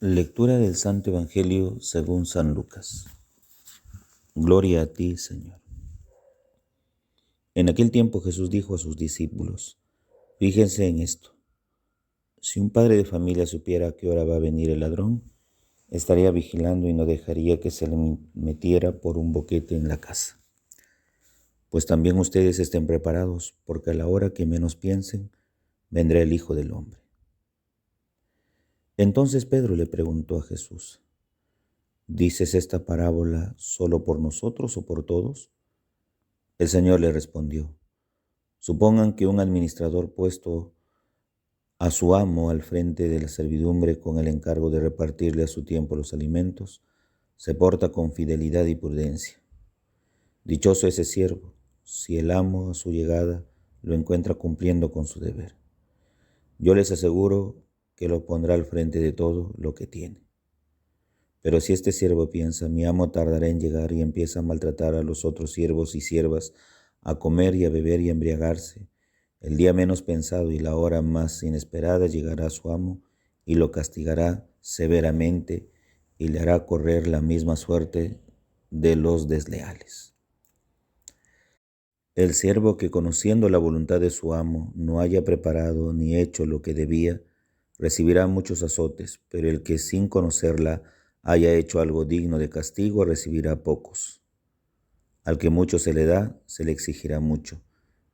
Lectura del Santo Evangelio según San Lucas. Gloria a ti, Señor. En aquel tiempo Jesús dijo a sus discípulos: fíjense en esto. Si un padre de familia supiera a qué hora va a venir el ladrón, estaría vigilando y no dejaría que se le metiera por un boquete en la casa. Pues también ustedes estén preparados, porque a la hora que menos piensen, vendrá el Hijo del Hombre. Entonces Pedro le preguntó a Jesús: ¿dices esta parábola solo por nosotros o por todos? El Señor le respondió: supongan que un administrador puesto a su amo al frente de la servidumbre con el encargo de repartirle a su tiempo los alimentos, se porta con fidelidad y prudencia. Dichoso ese siervo, si el amo a su llegada lo encuentra cumpliendo con su deber. Yo les aseguro que lo pondrá al frente de todo lo que tiene. Pero si este siervo piensa: mi amo tardará en llegar, y empieza a maltratar a los otros siervos y siervas, a comer y a beber y a embriagarse, el día menos pensado y la hora más inesperada llegará su amo y lo castigará severamente y le hará correr la misma suerte de los desleales. El siervo que, conociendo la voluntad de su amo, no haya preparado ni hecho lo que debía, recibirá muchos azotes, pero el que sin conocerla haya hecho algo digno de castigo, recibirá pocos. Al que mucho se le da, se le exigirá mucho,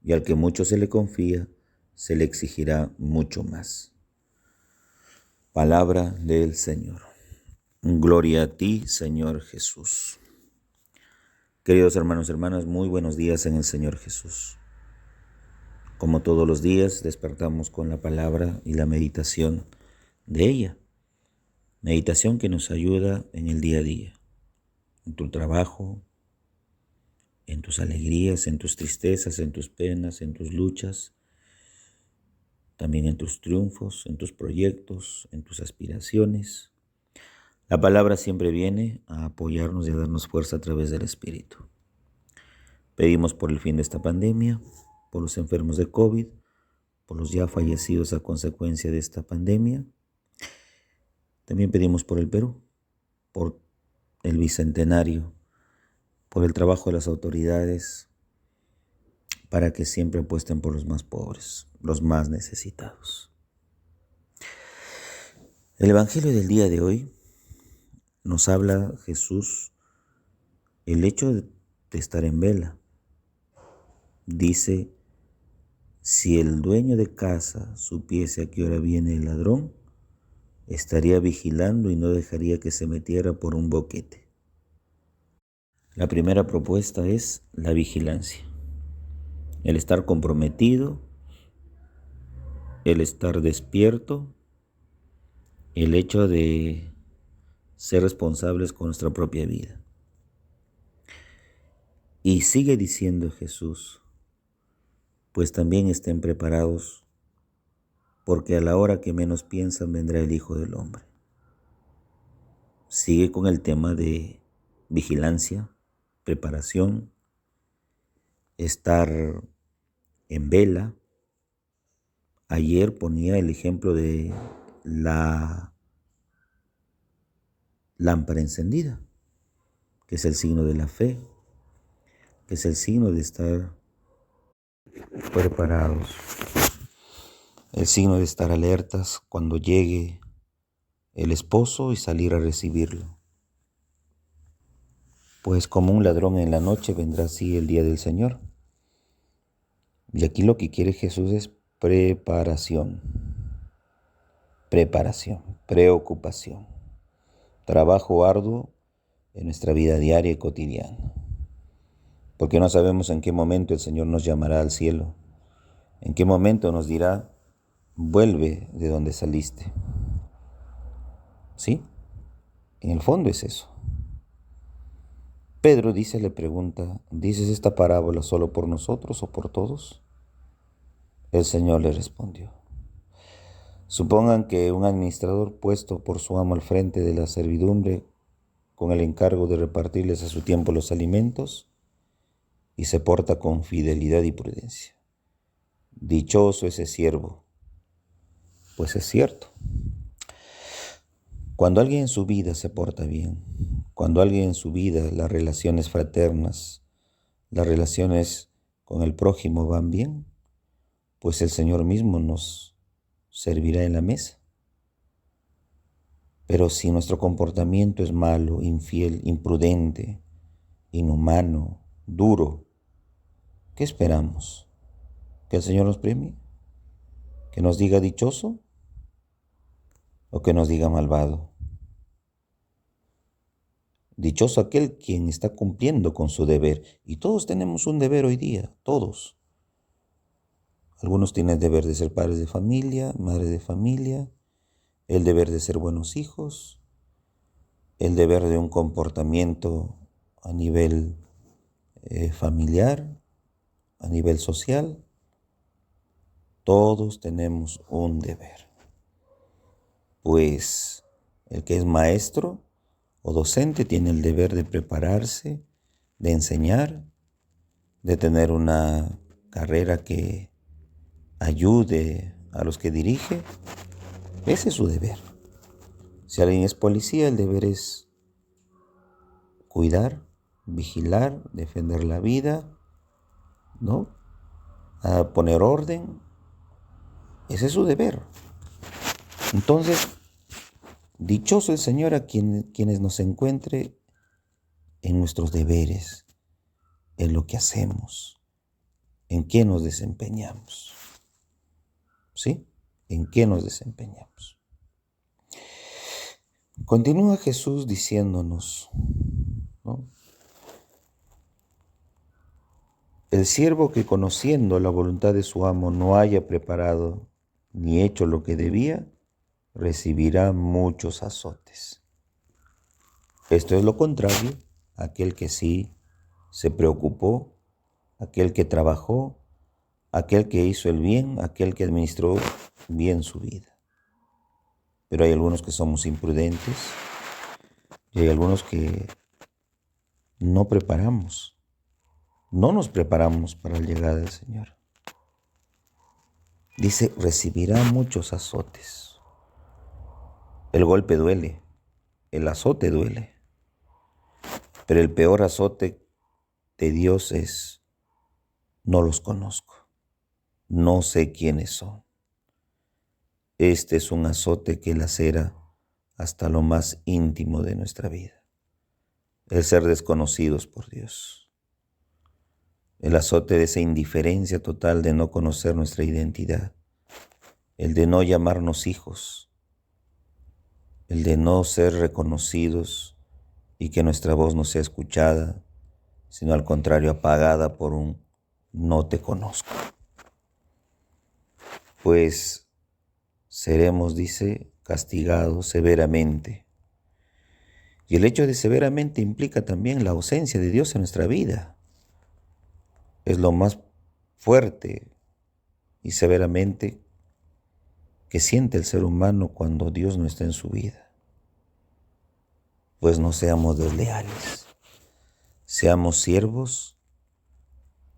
y al que mucho se le confía, se le exigirá mucho más. Palabra del Señor. Gloria a ti, Señor Jesús. Queridos hermanos y hermanas, muy buenos días en el Señor Jesús. Como todos los días, despertamos con la palabra y la meditación de ella. Meditación que nos ayuda en el día a día, en tu trabajo, en tus alegrías, en tus tristezas, en tus penas, en tus luchas, también en tus triunfos, en tus proyectos, en tus aspiraciones. La palabra siempre viene a apoyarnos y a darnos fuerza a través del Espíritu. Pedimos por el fin de esta pandemia, por los enfermos de COVID, por los ya fallecidos a consecuencia de esta pandemia. También pedimos por el Perú, por el bicentenario, por el trabajo de las autoridades, para que siempre apuesten por los más pobres, los más necesitados. El Evangelio del día de hoy nos habla Jesús el hecho de estar en vela. Dice: si el dueño de casa supiese a qué hora viene el ladrón, estaría vigilando y no dejaría que se metiera por un boquete. La primera propuesta es la vigilancia, el estar comprometido, el estar despierto, el hecho de ser responsables con nuestra propia vida. Y sigue diciendo Jesús: pues también estén preparados, porque a la hora que menos piensan vendrá el Hijo del Hombre. Sigue con el tema de vigilancia, preparación, estar en vela. Ayer ponía el ejemplo de la lámpara encendida, que es el signo de la fe, que es el signo de estar preparados, el signo de estar alertas cuando llegue el esposo y salir a recibirlo. Pues como un ladrón en la noche vendrá así el día del Señor. Y aquí lo que quiere Jesús es preparación, preocupación, trabajo arduo en nuestra vida diaria y cotidiana. Porque no sabemos en qué momento el Señor nos llamará al cielo, en qué momento nos dirá: vuelve de donde saliste. ¿Sí? En el fondo es eso. Pedro le pregunta: ¿dices esta parábola solo por nosotros o por todos? El Señor le respondió: supongan que un administrador puesto por su amo al frente de la servidumbre con el encargo de repartirles a su tiempo los alimentos y se porta con fidelidad y prudencia. Dichoso ese siervo. Pues es cierto. Cuando alguien en su vida se porta bien, cuando alguien en su vida las relaciones fraternas, las relaciones con el prójimo van bien, pues el Señor mismo nos servirá en la mesa. Pero si nuestro comportamiento es malo, infiel, imprudente, inhumano, duro, ¿qué esperamos? ¿Que el Señor nos premie? ¿Que nos diga dichoso? ¿O que nos diga malvado? Dichoso aquel quien está cumpliendo con su deber. Y todos tenemos un deber hoy día, todos. Algunos tienen el deber de ser padres de familia, madres de familia, el deber de ser buenos hijos, el deber de un comportamiento a nivel familiar, a nivel social. Todos tenemos un deber. Pues el que es maestro o docente tiene el deber de prepararse, de enseñar, de tener una carrera que ayude a los que dirige. Ese es su deber. Si alguien es policía, el deber es cuidar, vigilar, defender la vida, ¿no? A poner orden. Ese es su deber. Entonces, dichoso el Señor a quienes nos encuentre en nuestros deberes, en lo que hacemos, en qué nos desempeñamos. ¿Sí? ¿En qué nos desempeñamos? Continúa Jesús diciéndonos, ¿no? El siervo que conociendo la voluntad de su amo no haya preparado ni hecho lo que debía, recibirá muchos azotes. Esto es lo contrario a aquel que sí se preocupó, aquel que trabajó, aquel que hizo el bien, aquel que administró bien su vida. Pero hay algunos que somos imprudentes y hay algunos que no nos preparamos para la llegada del Señor. Dice, recibirá muchos azotes. El golpe duele, el azote duele, pero el peor azote de Dios es, no los conozco, no sé quiénes son. Este es un azote que lacera hasta lo más íntimo de nuestra vida, el ser desconocidos por Dios. El azote de esa indiferencia total de no conocer nuestra identidad, el de no llamarnos hijos, el de no ser reconocidos y que nuestra voz no sea escuchada, sino al contrario apagada por un no te conozco. Pues seremos, dice, castigados severamente. Y el hecho de severamente implica también la ausencia de Dios en nuestra vida. Es lo más fuerte y severamente que siente el ser humano cuando Dios no está en su vida. Pues no seamos desleales, seamos siervos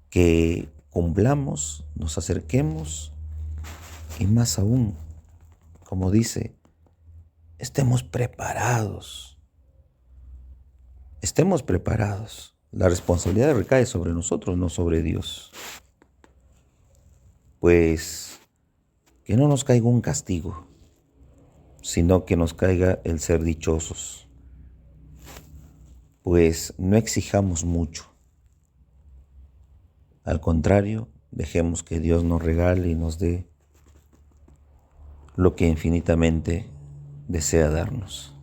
que cumplamos, nos acerquemos y más aún, como dice, estemos preparados. Estemos preparados. La responsabilidad recae sobre nosotros, no sobre Dios. Pues que no nos caiga un castigo, sino que nos caiga el ser dichosos. Pues no exijamos mucho. Al contrario, dejemos que Dios nos regale y nos dé lo que infinitamente desea darnos.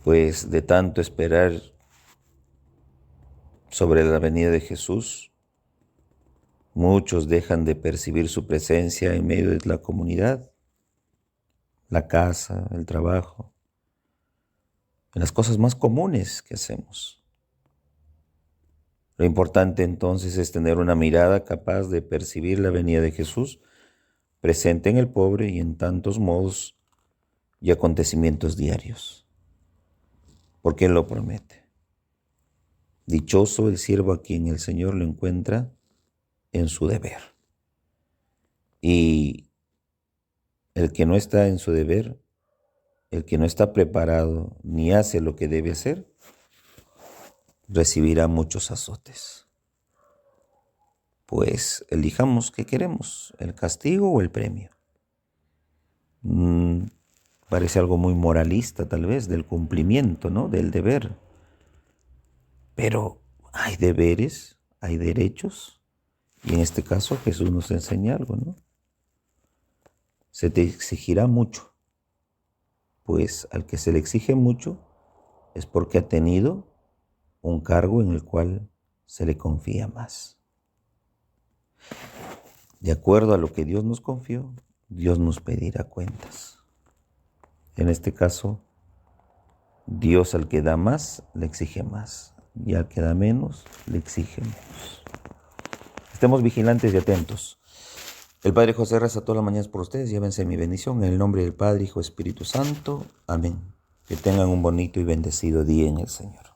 Pues de tanto esperar sobre la venida de Jesús, muchos dejan de percibir su presencia en medio de la comunidad, la casa, el trabajo, en las cosas más comunes que hacemos. Lo importante entonces es tener una mirada capaz de percibir la venida de Jesús presente en el pobre y en tantos modos y acontecimientos diarios, porque Él lo promete. Dichoso el siervo a quien el Señor lo encuentra en su deber. Y el que no está en su deber, el que no está preparado ni hace lo que debe hacer, recibirá muchos azotes. Pues elijamos qué queremos, el castigo o el premio. Parece algo muy moralista tal vez, del cumplimiento, ¿no? Del deber. Pero hay deberes, hay derechos, y en este caso Jesús nos enseña algo, ¿no? Se te exigirá mucho, pues al que se le exige mucho es porque ha tenido un cargo en el cual se le confía más. De acuerdo a lo que Dios nos confió, Dios nos pedirá cuentas. En este caso, Dios al que da más, le exige más, y al que da menos, le exige menos. Estemos vigilantes y atentos. El Padre José reza todas las mañanas por ustedes. Llévense mi bendición en el nombre del Padre, Hijo, Espíritu Santo. Amén. Que tengan un bonito y bendecido día en el Señor.